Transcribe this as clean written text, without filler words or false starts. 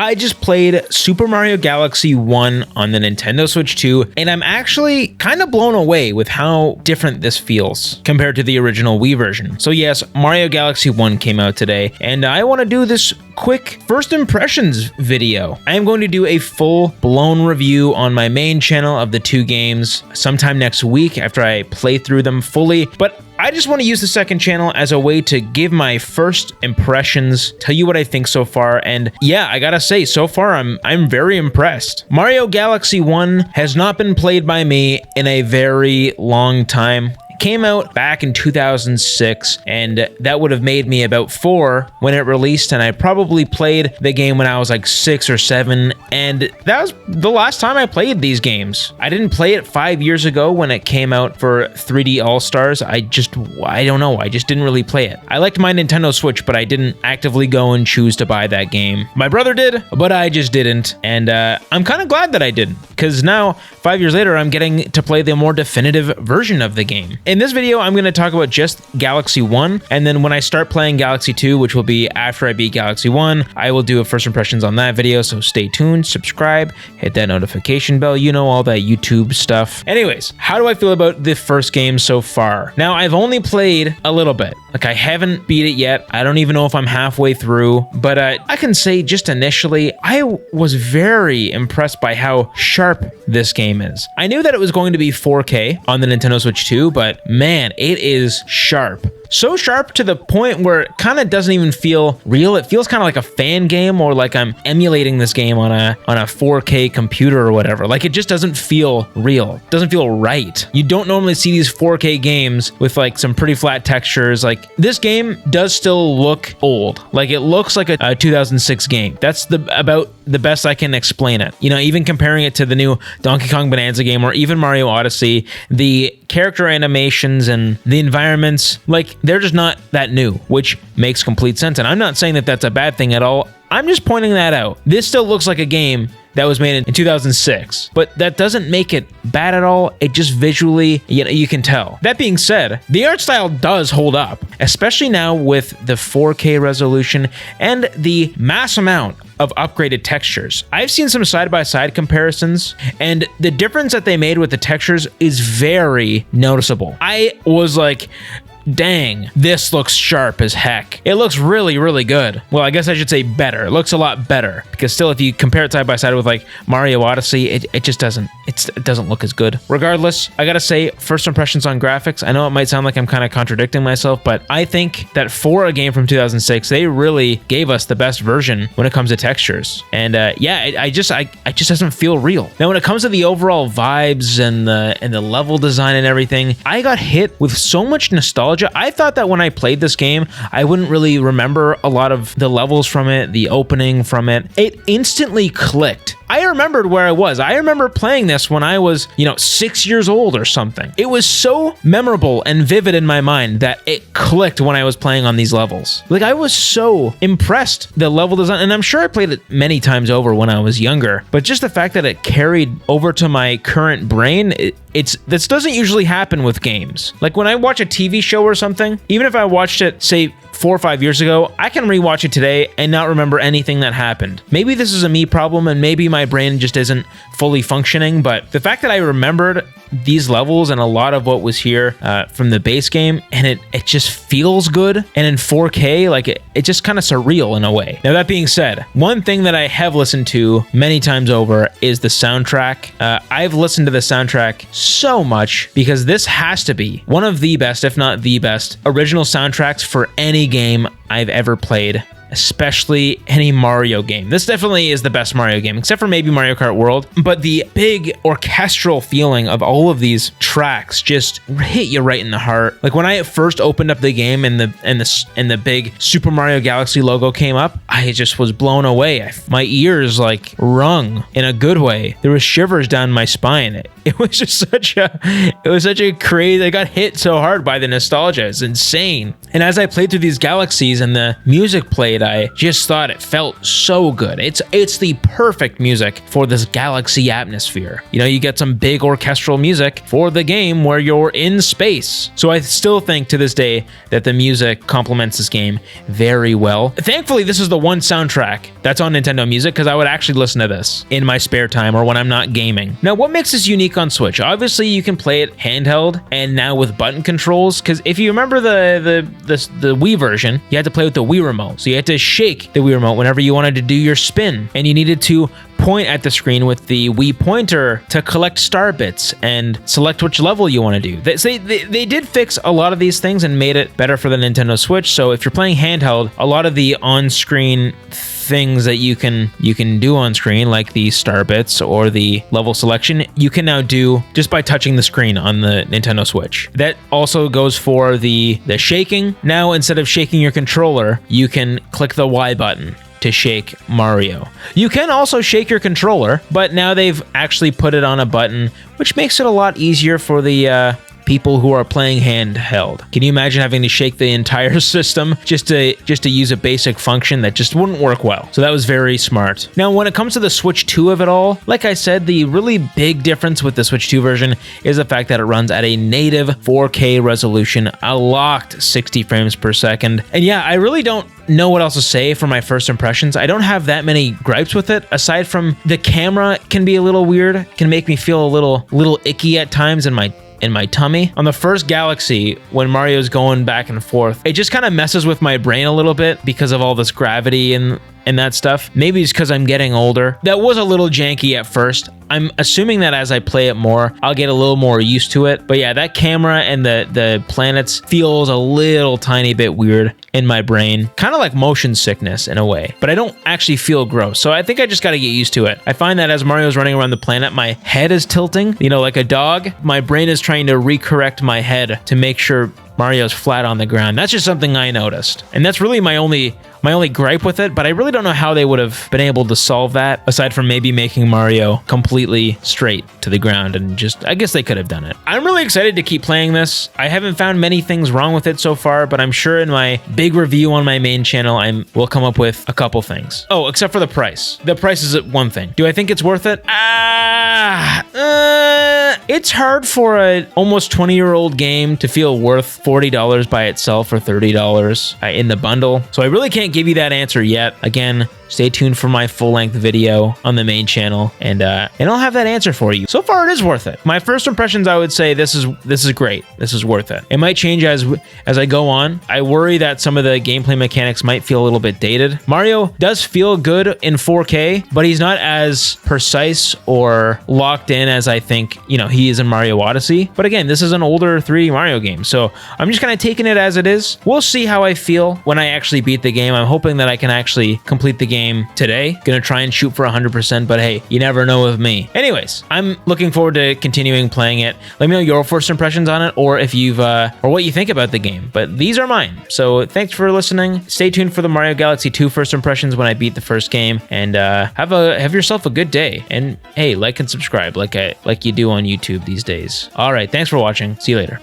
I just played Super Mario Galaxy 1 on the Nintendo Switch 2, and I'm actually kind of blown away with how different this feels compared to the original Wii version. So yes, Mario Galaxy 1 came out today, and I want to do this quick first impressions video. I am going to do a full-blown review on my main channel of the two games sometime next week after I play through them fully, but I just want to use the second channel as a way to give my first impressions, tell you what I think so far, and yeah, I gotta say, so far I'm very impressed. Mario Galaxy 1 has not been played by me in a very long time. Came out back in 2006, and that would have made me about 4 when it released, and I probably played the game when I was like 6 or 7, and that was the last time I played these games. I didn't play it 5 years ago when it came out for 3D All-Stars. I don't know, I just didn't really play it. I liked my Nintendo Switch, but I didn't actively go and choose to buy that game. My brother did, but I just didn't, and I'm kind of glad that I didn't, because now, 5 years later, I'm getting to play the more definitive version of the game. In this video, I'm going to talk about just Galaxy 1, and then when I start playing Galaxy 2, which will be after I beat Galaxy 1, I will do a first impressions on that video, so stay tuned, subscribe, hit that notification bell, you know, all that YouTube stuff. Anyways, how do I feel about the first game so far? Now, I've only played a little bit. Like, I haven't beat it yet. I don't even know if I'm halfway through, but I can say just initially, I was very impressed by how sharp this game is. I knew that it was going to be 4K on the Nintendo Switch 2, but man, it is sharp. So sharp to the point where it kind of doesn't even feel real. It feels kind of like a fan game, or like I'm emulating this game on a 4K computer or whatever. Like, it just doesn't feel real. It doesn't feel right. You don't normally see these 4K games with like some pretty flat textures. Like, this game does still look old. Like, it looks like a 2006 game. That's about the best I can explain it. You know, even comparing it to the new Donkey Kong Bonanza game or even Mario Odyssey, the character animations and the environments, like, they're just not that new, which makes complete sense. And I'm not saying that that's a bad thing at all. I'm just pointing that out. This still looks like a game that was made in 2006, but that doesn't make it bad at all. It just visually, you can tell. That being said, the art style does hold up, especially now with the 4K resolution and the mass amount of upgraded textures. I've seen some side-by-side comparisons, and the difference that they made with the textures is very noticeable. I was like, dang, this looks sharp as heck. It looks really, really good. Well, I guess I should say better. It looks a lot better, because still, if you compare it side by side with like Mario Odyssey, it just doesn't look as good. Regardless, I gotta say, first impressions on graphics, I know it might sound like I'm kind of contradicting myself, but I think that for a game from 2006, they really gave us the best version when it comes to textures. And yeah, it just doesn't feel real. Now, when it comes to the overall vibes and the level design and everything, I got hit with so much nostalgia. I thought that when I played this game, I wouldn't really remember a lot of the levels from it, the opening from it. It instantly clicked. I remembered where I was. I remember playing this when I was, 6 years old or something. It was so memorable and vivid in my mind that it clicked when I was playing on these levels. Like, I was so impressed. The level design, and I'm sure I played it many times over when I was younger, but just the fact that it carried over to my current brain, this doesn't usually happen with games. Like, when I watch a TV show or something, even if I watched it, say, 4 or 5 years ago, I can rewatch it today and not remember anything that happened. Maybe this is a me problem, and maybe my brain just isn't fully functioning, but the fact that I remembered these levels and a lot of what was here from the base game, and it just feels good, and in 4K, like it just kind of surreal in a way. Now, that being said, one thing that I have listened to many times over is the soundtrack. I've listened to the soundtrack so much because this has to be one of the best, if not the best, original soundtracks for any game I've ever played, especially any Mario game. This definitely is the best Mario game, except for maybe Mario Kart World, but the big orchestral feeling of all of these tracks just hit you right in the heart. Like, when I first opened up the game and the big Super Mario Galaxy logo came up, I just was blown away. My ears like rung in a good way. There was shivers down my spine. It was just such a crazy, I got hit so hard by the nostalgia. It's insane. And as I played through these galaxies and the music played, it, I just thought it felt so good. It's the perfect music for this galaxy atmosphere. You know, you get some big orchestral music for the game where you're in space. So I still think to this day that the music complements this game very well. Thankfully, this is the one soundtrack that's on Nintendo Music, because I would actually listen to this in my spare time or when I'm not gaming. Now, what makes this unique on Switch? Obviously, you can play it handheld and now with button controls, because if you remember the Wii version, you had to play with the Wii remote. So you had to shake the Wii remote whenever you wanted to do your spin, and you needed to point at the screen with the Wii pointer to collect star bits and select which level you want to do. They did fix a lot of these things and made it better for the Nintendo Switch. So if you're playing handheld, a lot of the on-screen things that you can do on screen, like the star bits or the level selection, you can now do just by touching the screen on the Nintendo Switch. That also goes for the shaking. Now, instead of shaking your controller, you can click the Y button to shake Mario. You can also shake your controller, but now they've actually put it on a button, which makes it a lot easier for the people who are playing handheld. Can you imagine having to shake the entire system just to use a basic function that just wouldn't work well? So that was very smart. Now, when it comes to the Switch 2 of it all, like I said, the really big difference with the Switch 2 version is the fact that it runs at a native 4K resolution, a locked 60 frames per second. And yeah, I really don't know what else to say for my first impressions. I don't have that many gripes with it, aside from the camera can be a little weird, can make me feel a little icky at times in my tummy. On the first Galaxy, when Mario's going back and forth, it just kind of messes with my brain a little bit because of all this gravity and that stuff. Maybe it's because I'm getting older. That was a little janky at first. I'm assuming that as I play it more, I'll get a little more used to it. But yeah, that camera and the planets feels a little tiny bit weird in my brain. Kind of like motion sickness in a way, but I don't actually feel gross. So I think I just got to get used to it. I find that as Mario's running around the planet, my head is tilting, you know, like a dog. My brain is trying to recorrect my head to make sure Mario's flat on the ground. That's just something I noticed. And that's really my only gripe with it, but I really don't know how they would have been able to solve that, aside from maybe making Mario completely straight to the ground, and just, I guess they could have done it. I'm really excited to keep playing this. I haven't found many things wrong with it so far, but I'm sure in my big review on my main channel, will come up with a couple things. Oh, except for the price. The price is one thing. Do I think it's worth it? It's hard for a almost 20-year-old game to feel worth $40 by itself or $30 in the bundle. So I really can't give you that answer yet. Again, stay tuned for my full-length video on the main channel, and I'll have that answer for you. So far, it is worth it. My first impressions, I would say this is great. This is worth it. It might change as I go on. I worry that some of the gameplay mechanics might feel a little bit dated. Mario does feel good in 4K, but he's not as precise or locked in as I think, you know, he is in Mario Odyssey. But again, this is an older 3D Mario game, so I'm just kind of taking it as it is. We'll see how I feel when I actually beat the game. I'm hoping that I can actually complete the game today. Gonna try and shoot for 100%, but hey, you never know with me. Anyways, I'm looking forward to continuing playing it. Let me know your first impressions on it, or if you've or what you think about the game. But these are mine. So thanks for listening. Stay tuned for the Mario Galaxy 2 first impressions when I beat the first game, and have yourself a good day. And hey, like and subscribe like you do on YouTube these days. All right, thanks for watching. See you later.